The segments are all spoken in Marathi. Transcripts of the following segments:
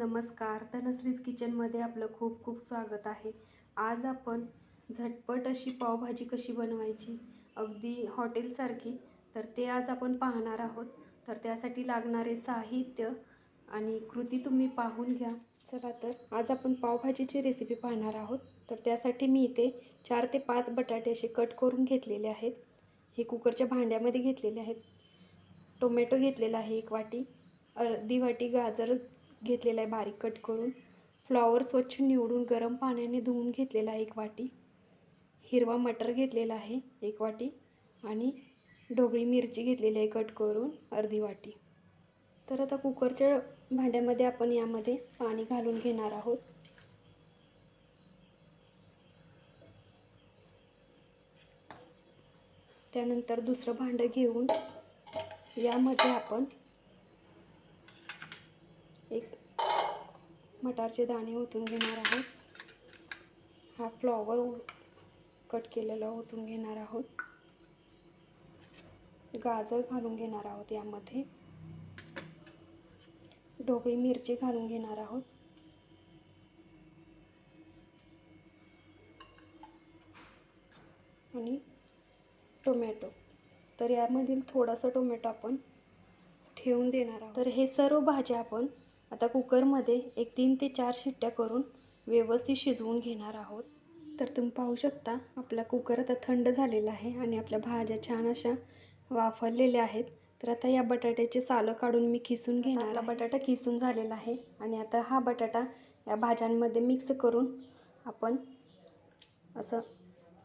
नमस्कार, धनश्रीज किचनमध्ये आपलं खूप खूप स्वागत आहे. आज आपण झटपट अशी पावभाजी कशी बनवायची, अगदी हॉटेलसारखी, तर ते आज आपण पाहणार आहोत. तर त्यासाठी लागणारे साहित्य आणि कृती तुम्ही पाहून घ्या. चला तर आज आपण पावभाजीची रेसिपी पाहणार आहोत. तर त्यासाठी मी इथे 4 ते 5 बटाटे असे कट करून घेतलेले आहेत. हे कुकरच्या भांड्यामध्ये घेतलेले आहेत. टोमॅटो घेतलेला आहे 1 वाटी, अर्धी वाटी गाजर घेतलेला आहे बारीक कट करून, फ्लॉवर स्वच्छ निवडून गरम पाण्याने धुवून घेतलेला आहे 1 वाटी, हिरवा मटर घेतलेला आहे 1 वाटी आणि ढोबळी मिरची घेतलेली आहे कट करून अर्धी वाटी. तर आता कुकरच्या भांड्यामध्ये आपण यामध्ये पाणी घालून घेणार आहोत. त्यानंतर दुसरं भांडं घेऊन यामध्ये आपण एक मटारचे दाणे ओतून घेणार आहोत. हा फ्लॉवर कट केलेला ओतून घेणार आहोत. गाजर घालून घेणार आहोत. यामध्ये ढोबळी मिरची घालून घेणार आहोत. आणि टोमॅटो, तर यामधील थोडासा टोमॅटो आपण ठेवून देणार आहोत. तर हे सर्व भाज्या आपण आता कुकरमध्ये एक 3 ते 4 शिट्ट्या करून व्यवस्थित शिजवून घेणार आहोत. तर तुम्ही पाहू शकता आपला कुकर आता थंड झालेला आहे आणि आपल्या भाज्या छान अशा वाफरलेल्या आहेत. तर आता या बटाट्याचे सालं काढून मी खिसून घेणार. आपला बटाटा खिसून झालेला आहे आणि आता हा बटाटा या भाज्यांमध्ये मिक्स करून आपण असं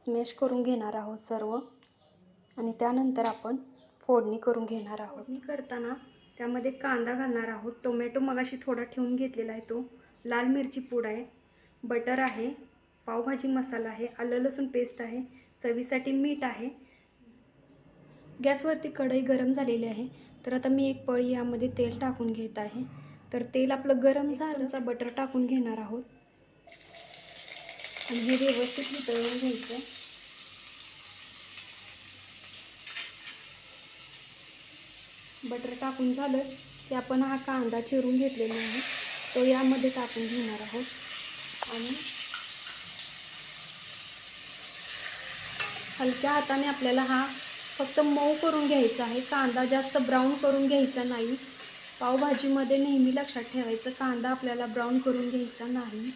स्मॅश करून घेणार आहोत सर्व. आणि त्यानंतर आपण फोडणी करून घेणार आहोत. फोडणी करताना त्यामध्ये कांदा घालणार आहोत. टोमॅटो मगाशी थोडा ठेवून घेतलेला आहे तो, लाल मिरची पूड आहे, बटर आहे, पावभाजी मसाला आहे, आलं लसूण पेस्ट आहे, चवीसाठी मीठ आहे. गॅसवरती कढई गरम झालेली आहे. तर आता मी एक पळी यामध्ये तेल टाकून घेत आहे. तर तेल आपलं गरम झालं, चमचा बटर टाकून घेणार आहोत आणि हे व्यवस्थित वितळून घ्यायचं. बटर टाकून झालं की आपण हा कांदा चिरून घेतलेला आहे तो यामध्ये टाकून घेणार आहोत आणि हलक्या हाताने आपल्याला हा फक्त मऊ करून घ्यायचा आहे. कांदा जास्त ब्राऊन करून घ्यायचा नाही. पावभाजीमध्ये नेहमी लक्षात ठेवायचं, कांदा आपल्याला ब्राऊन करून घ्यायचा नाही.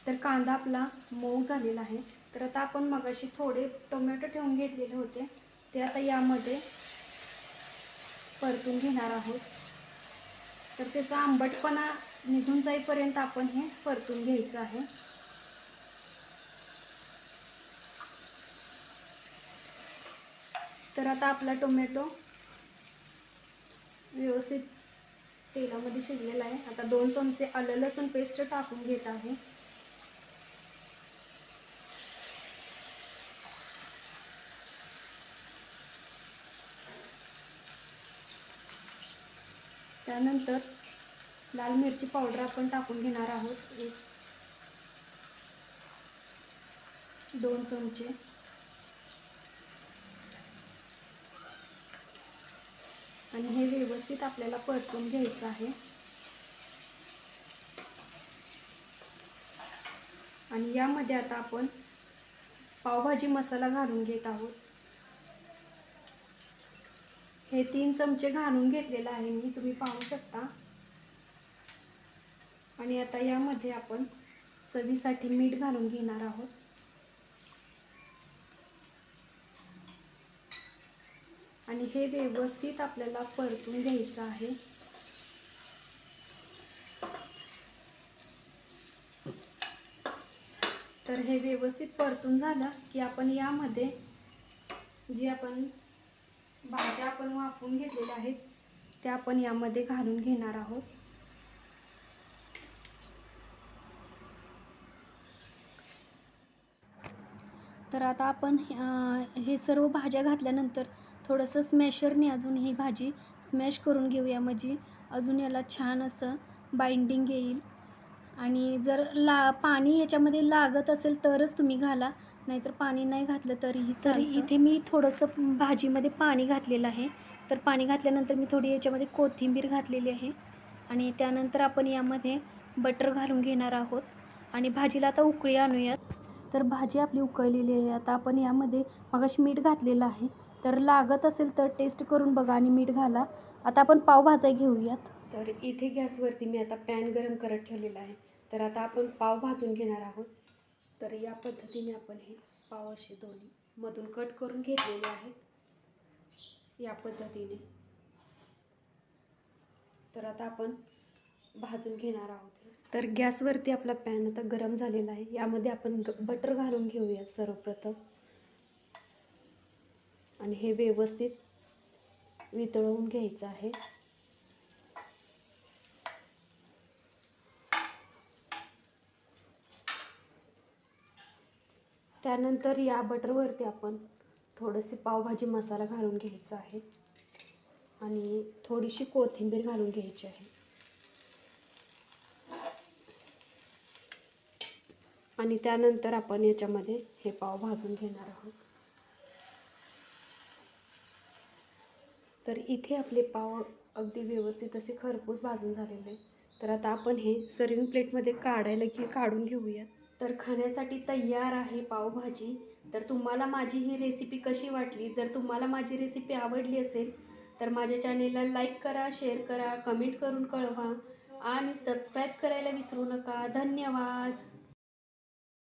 तर कांदा आपला मऊ झालेला आहे. तर आता आपण मगाशी थोडे टोमॅटो ठेवून घेतलेले होते ते आता यामध्ये परतून घेणार आहोत. तर त्याचा आंबटपणा निघून जाईपर्यंत आपण हे परतून घ्यायचं आहे. तर आता आपला टोमॅटो व्यवस्थित तेलामध्ये शिजलेला आहे. आता 2 चमचे आलं लसूण पेस्ट टाकून घेत आहे. त्यानंतर लाल मिरची पावडर आपण टाकून घेणार आहोत 2 चमचे. आणि हे व्यवस्थित आपल्याला परतून घ्यायचं आहे. आणि यामध्ये आता आपण पावभाजी मसाला घालून घेत आहोत. हे 3 चमचे घालून घेतलेला आहे मी, तुम्ही पाहू शकता. आणि आता यामध्ये आपण चवीसाठी मीठ घालून घेणार आहोत. आणि हे व्यवस्थित आपल्याला परतून घ्यायचं आहे. तर हे व्यवस्थित परतून झालं की आपण यामध्ये जी आपण भाज्या आपण वाफवून घेतलेल्या आहेत त्या आपण यामध्ये घालून घेणार आहोत. तर आता आपण हे सर्व भाज्या घातल्यानंतर थोडंसं स्मॅशरने अजून ही भाजी स्मॅश करून घेऊया, म्हणजे अजून याला छान असं बाइंडिंग येईल. आणि जर पाणी याच्यामध्ये लागत असेल तरच तुम्ही घाला, नाहीतर पाणी नाही घातलं तरीही तरी इथे मी थोडंसं भाजीमध्ये पाणी घातलेलं आहे. तर पाणी घातल्यानंतर मी थोडी याच्यामध्ये कोथिंबीर घातलेली आहे आणि त्यानंतर आपण यामध्ये बटर घालून घेणार आहोत आणि भाजीला आता उकळी आणूयात. तर भाजी आपली उकळलेली आहे. आता आपण यामध्ये मगाशी मीठ घातलेलं आहे. तर लागत असेल तर टेस्ट करून बघा आणि मीठ घाला. आता आपण पाव भाजायला घेऊयात. तर इथे गॅसवरती मी आता पॅन गरम करत ठेवलेला आहे. तर आता आपण पाव भाजून घेणार आहोत. तर या पद्धतीने आपण हे पाव असे दोन्ही मधून कट करून घेतलेले आहेत या पद्धतीने. तर आता आपण भाजून घेणार आहोत. तर गॅसवरती आपला पॅन आता गरम झालेला आहे. यामध्ये आपण बटर घालून घेऊया सर्वप्रथम आणि हे व्यवस्थित वितळवून घ्यायचं आहे. त्यानंतर या बटरवरती आपण थोडेसे पावभाजी मसाला घालून घ्यायचा आहे आणि थोडीशी कोथिंबीर घालून घ्यायची आहे आणि त्यानंतर आपण याच्यामध्ये हे पाव भाजून घेणार आहोत. तर इथे आपले पाव अगदी व्यवस्थित असे खरपूस भाजून झालेले. तर आता आपण हे सर्विंग प्लेटमध्ये काढून घेऊयात. तर खाण्यासाठी तयार आहे पावभाजी. तर तुम्हाला माझी ही रेसिपी कशी वाटली? जर तुम्हाला माझी रेसिपी आवडली असेल तर माझ्या चॅनेलला लाईक करा, शेअर करा, कमेंट करून कळवा आणि सबस्क्राईब करायला विसरू नका. धन्यवाद.